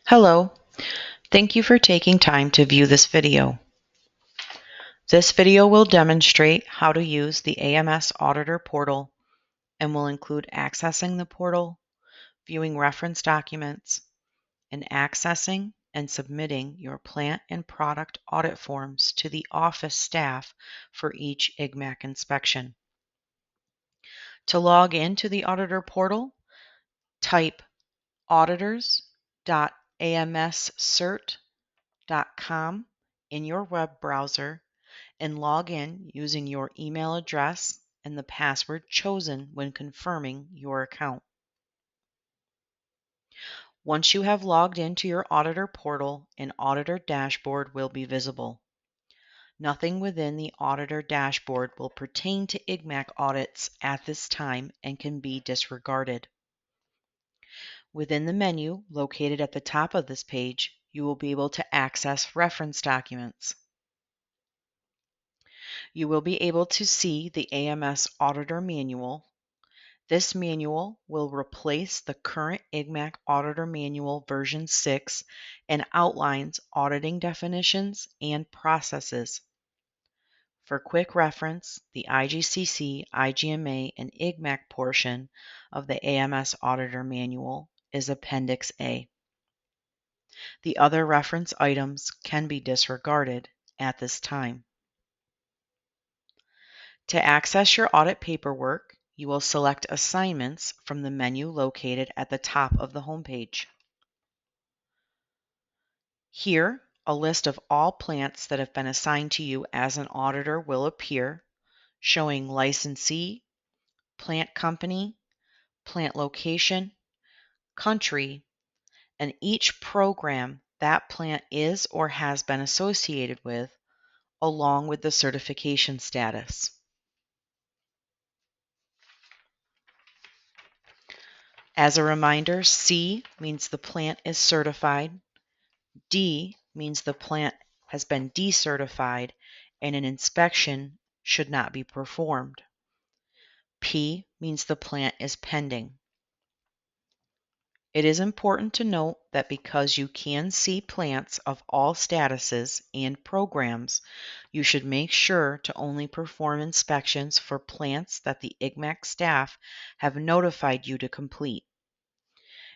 Hello, thank you for taking time to view this video. This video will demonstrate how to use the AMS Auditor Portal and will include accessing the portal, viewing reference documents, and accessing and submitting your plant and product audit forms to the office staff for each IGMAC inspection. To log into the Auditor Portal, type auditors.amscert.com in your web browser and log in using your email address and the password chosen when confirming your account. Once you have logged into your auditor portal, an auditor dashboard will be visible. Nothing within the auditor dashboard will pertain to IGMAC audits at this time and can be disregarded. Within the menu located at the top of this page, you will be able to access reference documents. You will be able to see the AMS Auditor Manual. This manual will replace the current IGMAC Auditor Manual version 6 and outlines auditing definitions and processes. For quick reference, the IGCC, IGMA, and IGMAC portion of the AMS Auditor Manual is Appendix A. The other reference items can be disregarded at this time. To access your audit paperwork, you will select Assignments from the menu located at the top of the homepage. Here, a list of all plants that have been assigned to you as an auditor will appear, showing licensee, plant company, plant location, country, and each program that plant is or has been associated with, along with the certification status. As a reminder, C means the plant is certified, D means the plant has been decertified and an inspection should not be performed. P means the plant is pending. It is important to note that because you can see plants of all statuses and programs, you should make sure to only perform inspections for plants that the IGMAC staff have notified you to complete.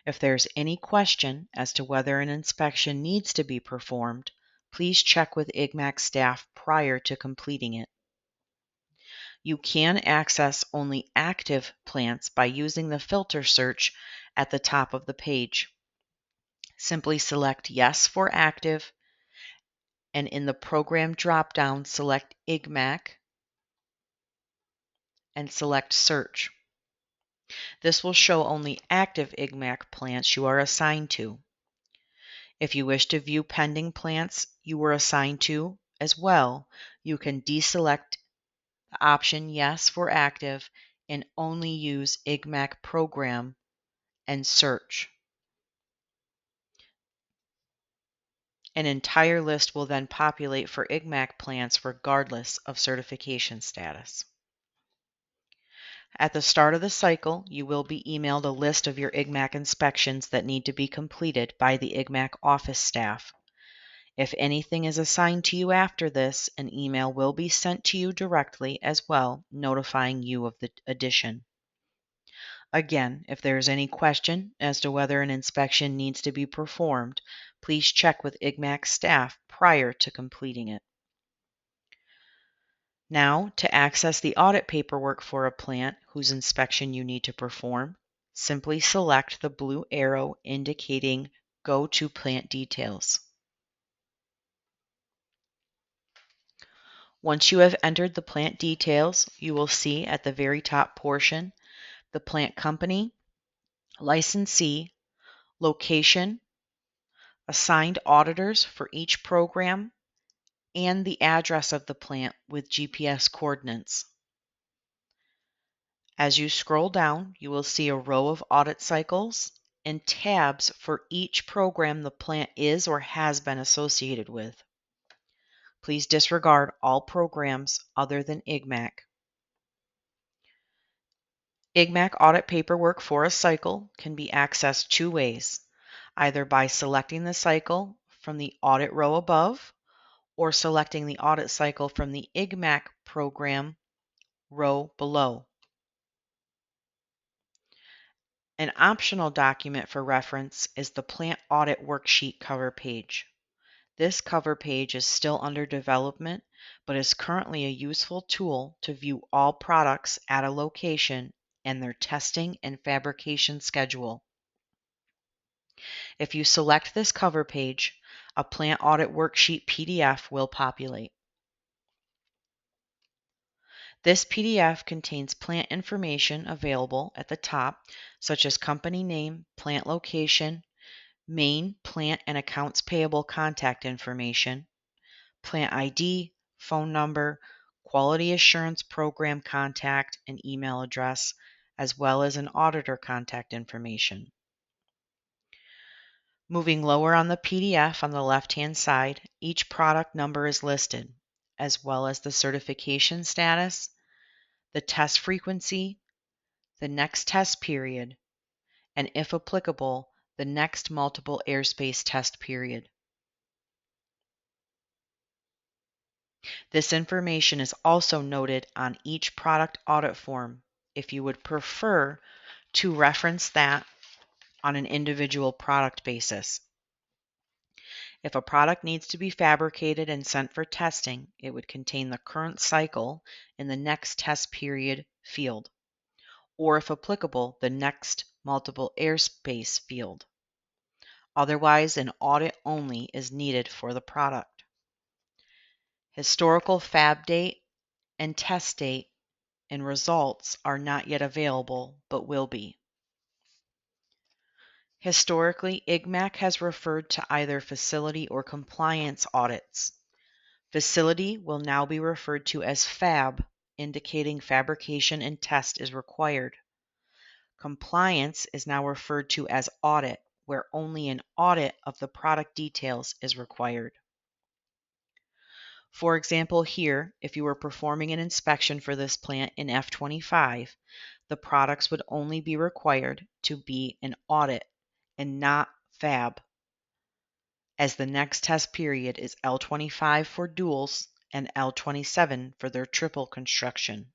If there's any question as to whether an inspection needs to be performed, please check with IGMAC staff prior to completing it. You can access only active plants by using the filter search at the top of the page. Simply select Yes for active, and in the program drop-down, select IGMAC and select Search. This will show only active IGMAC plants you are assigned to. If you wish to view pending plants you were assigned to as well, you can deselect the option Yes for active and only use IGMAC program and search. An entire list will then populate for IGMAC plants regardless of certification status. At the start of the cycle, you will be emailed a list of your IGMAC inspections that need to be completed by the IGMAC office staff. If anything is assigned to you after this, an email will be sent to you directly as well, notifying you of the addition. Again, if there is any question as to whether an inspection needs to be performed, please check with IGMAC staff prior to completing it. Now, to access the audit paperwork for a plant whose inspection you need to perform, simply select the blue arrow indicating Go to Plant Details. Once you have entered the plant details, you will see at the very top portion the plant company, licensee, location, assigned auditors for each program, and the address of the plant with GPS coordinates. As you scroll down, you will see a row of audit cycles and tabs for each program the plant is or has been associated with. Please disregard all programs other than IGMAC. IGMAC audit paperwork for a cycle can be accessed two ways, either by selecting the cycle from the audit row above or selecting the audit cycle from the IGMAC program row below. An optional document for reference is the Plant Audit Worksheet cover page. This cover page is still under development, but is currently a useful tool to view all products at a location and their testing and fabrication schedule. If you select this cover page, a Plant Audit Worksheet PDF will populate. This PDF contains plant information available at the top, such as company name, plant location, main plant and accounts payable contact information, plant ID, phone number, quality assurance program contact and email address, as well as an auditor contact information. Moving lower on the PDF on the left-hand side, each product number is listed, as well as the certification status, the test frequency, the next test period, and if applicable, the next multiple airspace test period. This information is also noted on each product audit form if you would prefer to reference that on an individual product basis. If a product needs to be fabricated and sent for testing, it would contain the current cycle in the next test period field, or if applicable, the next multiple airspace field. Otherwise, an audit only is needed for the product. Historical fab date and test date and results are not yet available, but will be. Historically, IGMAC has referred to either facility or compliance audits. Facility will now be referred to as FAB, indicating fabrication and test is required. Compliance is now referred to as audit, where only an audit of the product details is required. For example, here, if you were performing an inspection for this plant in F25, the products would only be required to be an audit and not FAB, as the next test period is L25 for duals and L27 for their triple construction.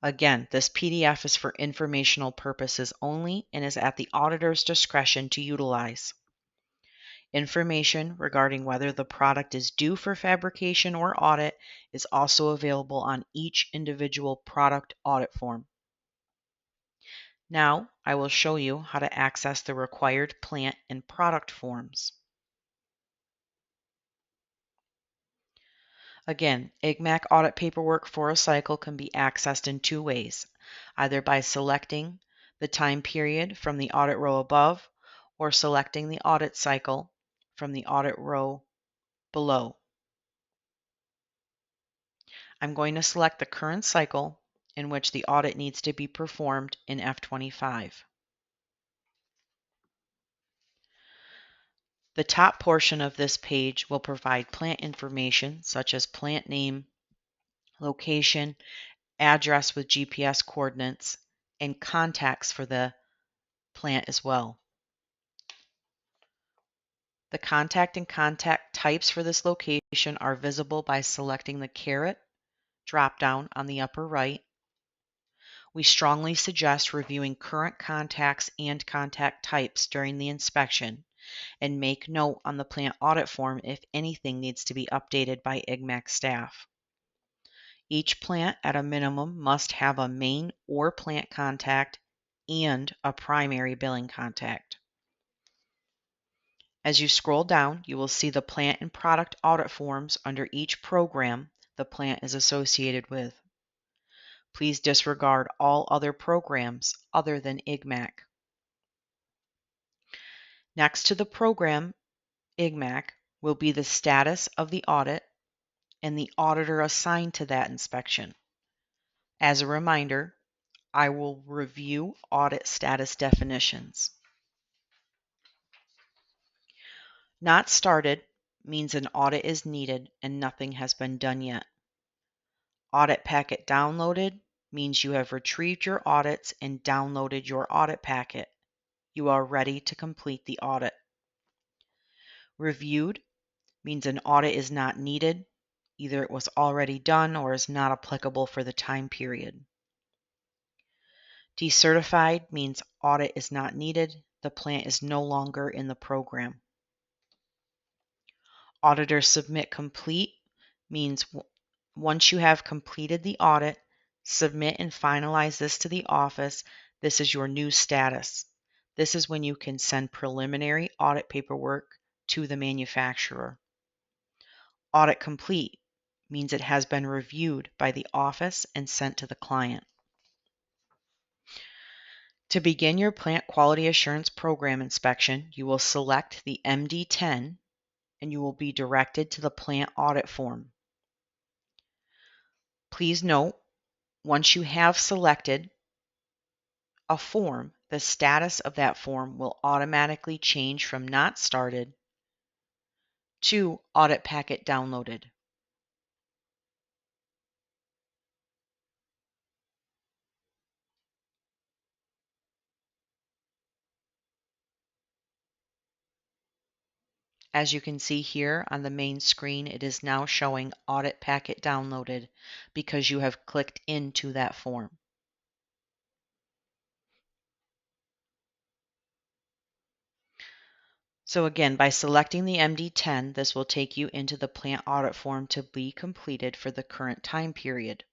Again, this PDF is for informational purposes only and is at the auditor's discretion to utilize. Information regarding whether the product is due for fabrication or audit is also available on each individual product audit form. Now, I will show you how to access the required plant and product forms. Again, IGMAC audit paperwork for a cycle can be accessed in two ways, either by selecting the time period from the audit row above or selecting the audit cycle from the audit row below. I'm going to select the current cycle in which the audit needs to be performed in F25. The top portion of this page will provide plant information such as plant name, location, address with GPS coordinates, and contacts for the plant as well. The contact and contact types for this location are visible by selecting the caret drop-down on the upper right. We strongly suggest reviewing current contacts and contact types during the inspection and make note on the plant audit form if anything needs to be updated by IGMAC staff. Each plant at a minimum must have a main or plant contact and a primary billing contact. As you scroll down, you will see the plant and product audit forms under each program the plant is associated with. Please disregard all other programs other than IGMAC. Next to the program IGMAC will be the status of the audit and the auditor assigned to that inspection. As a reminder, I will review audit status definitions. Not started means an audit is needed and nothing has been done yet. Audit packet downloaded means you have retrieved your audits and downloaded your audit packet. You are ready to complete the audit. Reviewed means an audit is not needed. Either it was already done or is not applicable for the time period. Decertified means audit is not needed. The plant is no longer in the program. Auditor submit complete means once you have completed the audit, submit and finalize this to the office. This is your new status. This is when you can send preliminary audit paperwork to the manufacturer. Audit complete means it has been reviewed by the office and sent to the client. To begin your plant quality assurance program inspection, you will select the MD10 and you will be directed to the plant audit form. Please note, once you have selected a form, the status of that form will automatically change from not started to audit packet downloaded. As you can see here on the main screen, it is now showing audit packet downloaded because you have clicked into that form. So again, by selecting the MD10, this will take you into the plant audit form to be completed for the current time period.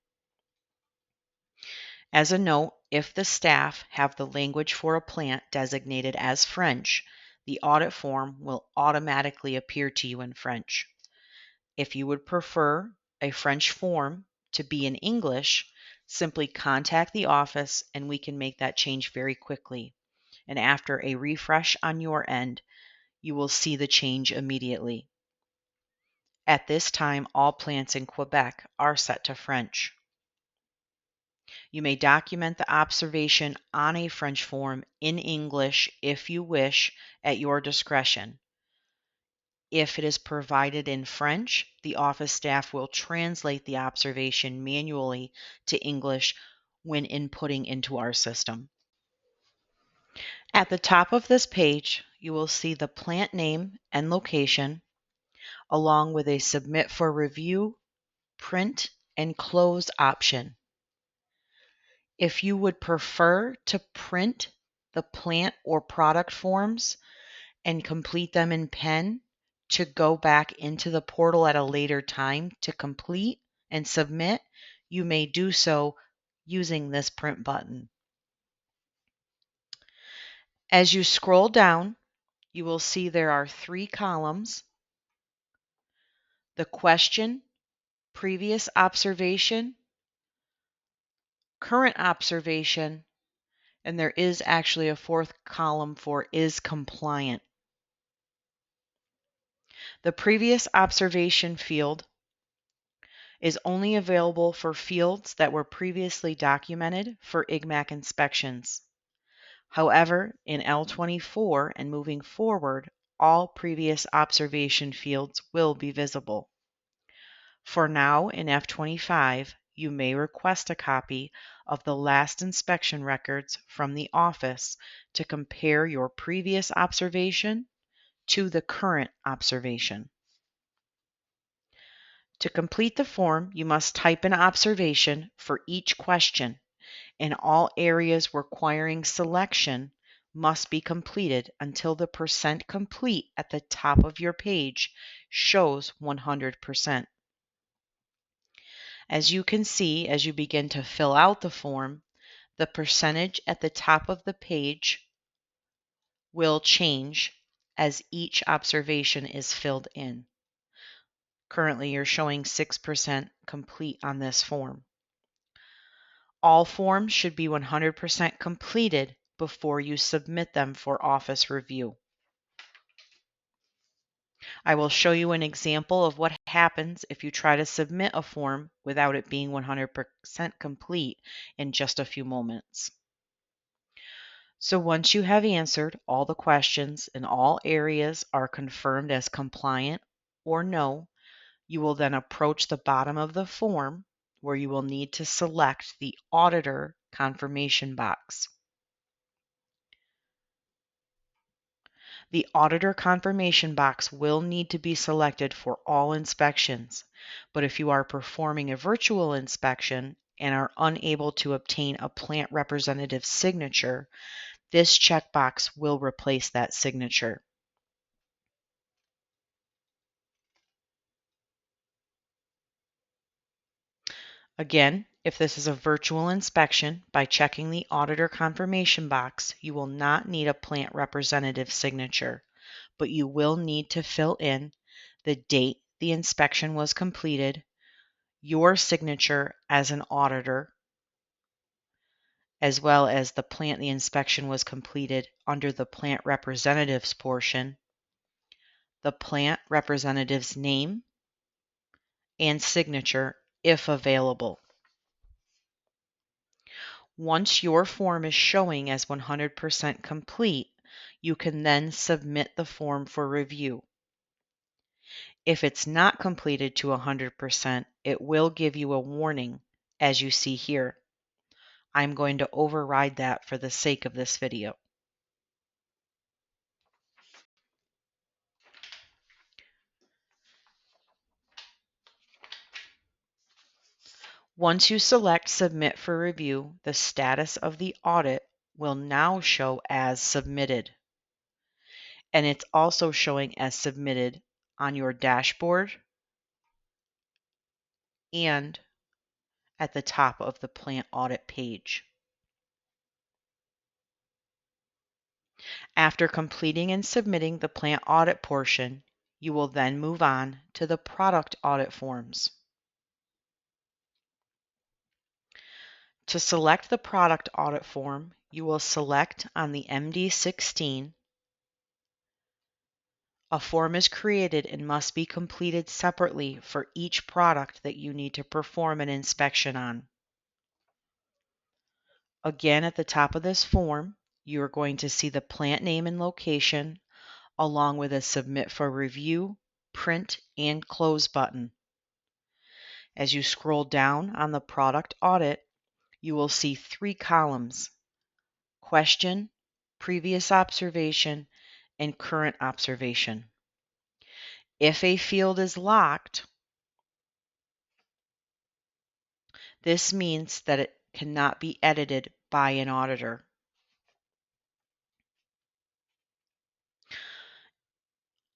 As a note, if the staff have the language for a plant designated as French, the audit form will automatically appear to you in French. If you would prefer a French form to be in English, simply contact the office and we can make that change very quickly. And after a refresh on your end, you will see the change immediately. At this time, all plants in Quebec are set to French. You may document the observation on a French form in English if you wish at your discretion. If it is provided in French, the office staff will translate the observation manually to English when inputting into our system. At the top of this page, you will see the plant name and location, along with a Submit for Review, Print, and Close option. If you would prefer to print the plant or product forms and complete them in pen to go back into the portal at a later time to complete and submit, you may do so using this print button. As you scroll down, you will see there are 3 columns: the question, previous observation, current observation, and there is actually a 4th column for is compliant. The previous observation field is only available for fields that were previously documented for IGMAC inspections. However, in L24 and moving forward, all previous observation fields will be visible. For now, in F25, you may request a copy of the last inspection records from the office to compare your previous observation to the current observation. To complete the form, you must type an observation for each question, and all areas requiring selection must be completed until the % complete at the top of your page shows 100%. As you can see, as you begin to fill out the form, the percentage at the top of the page will change as each observation is filled in. Currently, you're showing 6% complete on this form. All forms should be 100% completed before you submit them for office review. I will show you an example of what happens if you try to submit a form without it being 100% complete in just a few moments. So once you have answered all the questions and all areas are confirmed as compliant or no, you will then approach the bottom of the form where you will need to select the auditor confirmation box. The auditor confirmation box will need to be selected for all inspections, but if you are performing a virtual inspection and are unable to obtain a plant representative's signature, this checkbox will replace that signature. Again, if this is a virtual inspection, by checking the auditor confirmation box, you will not need a plant representative signature, but you will need to fill in the date the inspection was completed, your signature as an auditor, as well as the plant the inspection was completed under the plant representatives portion, the plant representative's name and signature if available. Once your form is showing as 100% complete, you can then submit the form for review. If it's not completed to 100%, it will give you a warning, as you see here. I'm going to override that for the sake of this video. Once you select Submit for Review, the status of the audit will now show as submitted. And it's also showing as submitted on your dashboard and at the top of the plant audit page. After completing and submitting the plant audit portion, you will then move on to the product audit forms. To select the product audit form, you will select on the MD16. A form is created and must be completed separately for each product that you need to perform an inspection on. Again, at the top of this form, you are going to see the plant name and location, along with a Submit for Review, Print, and Close button. As you scroll down on the product audit, you will see 3 columns: Question, Previous Observation, and Current Observation. If a field is locked, this means that it cannot be edited by an auditor.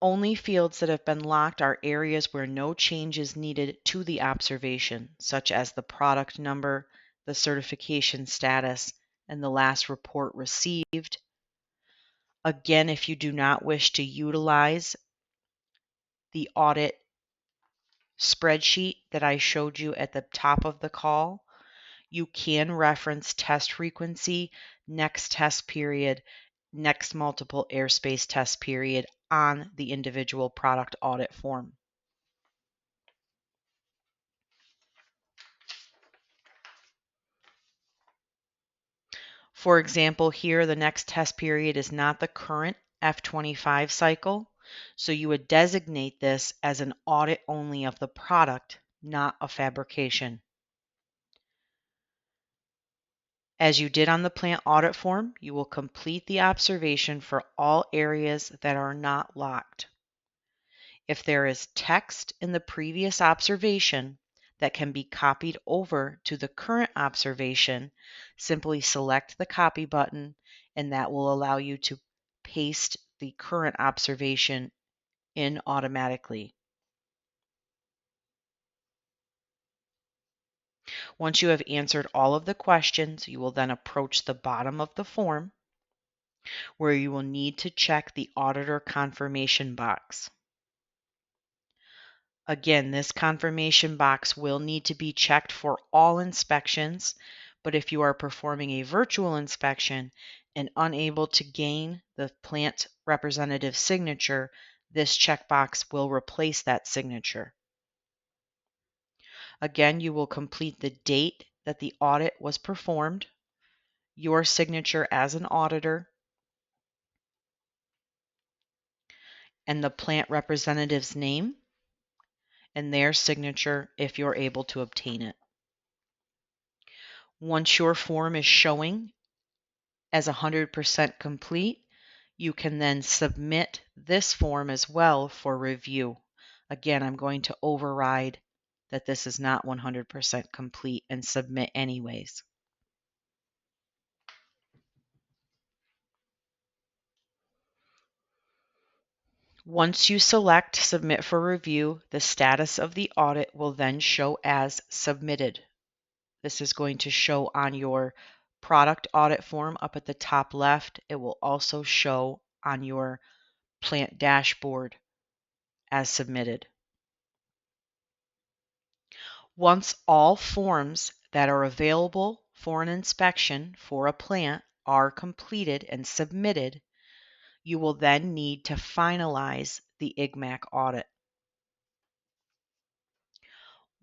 Only fields that have been locked are areas where no change is needed to the observation, such as the product number, the certification status, and the last report received. Again, if you do not wish to utilize the audit spreadsheet that I showed you at the top of the call, you can reference test frequency, next test period, next multiple airspace test period on the individual product audit form. For example, here the next test period is not the current F25 cycle, so you would designate this as an audit only of the product, not a fabrication. As you did on the plant audit form, you will complete the observation for all areas that are not locked. If there is text in the previous observation that can be copied over to the current observation, simply select the copy button, and that will allow you to paste the current observation in automatically. Once you have answered all of the questions, you will then approach the bottom of the form where you will need to check the auditor confirmation box. Again, this confirmation box will need to be checked for all inspections, but if you are performing a virtual inspection and unable to gain the plant representative signature, this checkbox will replace that signature. Again, you will complete the date that the audit was performed, your signature as an auditor, and the plant representative's name and their signature if you're able to obtain it. Once your form is showing as 100% complete, You can then submit this form as well for review. Again, I'm going to override that this is not 100% complete and submit anyways. Once you select Submit for Review, the status of the audit will then show as submitted. This is going to show on your product audit form up at the top left. It will also show on your plant dashboard as submitted. Once all forms that are available for an inspection for a plant are completed and submitted, you will then need to finalize the IGMAC audit.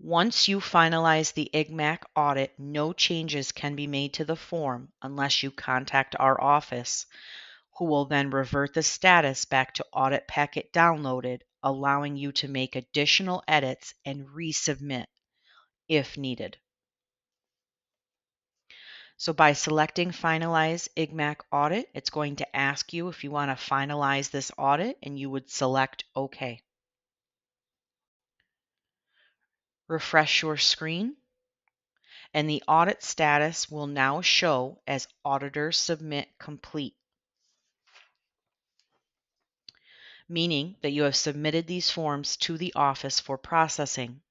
Once you finalize the IGMAC audit, no changes can be made to the form unless you contact our office, who will then revert the status back to audit packet downloaded, allowing you to make additional edits and resubmit if needed. So by selecting Finalize IGMAC Audit, it's going to ask you if you want to finalize this audit, and you would select OK. Refresh your screen, and the audit status will now show as Auditor Submit Complete, meaning that you have submitted these forms to the office for processing.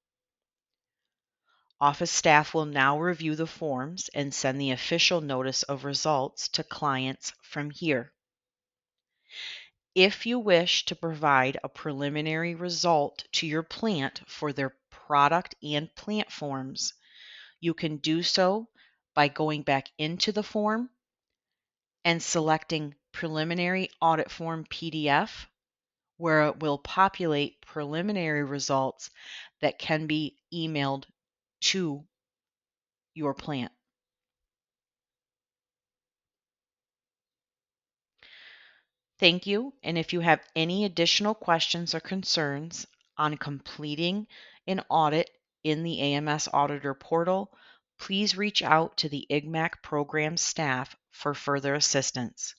Office staff will now review the forms and send the official notice of results to clients from here. If you wish to provide a preliminary result to your plant for their product and plant forms, you can do so by going back into the form and selecting Preliminary Audit Form PDF, where it will populate preliminary results that can be emailed to your plant. Thank you, and if you have any additional questions or concerns on completing an audit in the AMS Auditor Portal, please reach out to the IGMAC program staff for further assistance.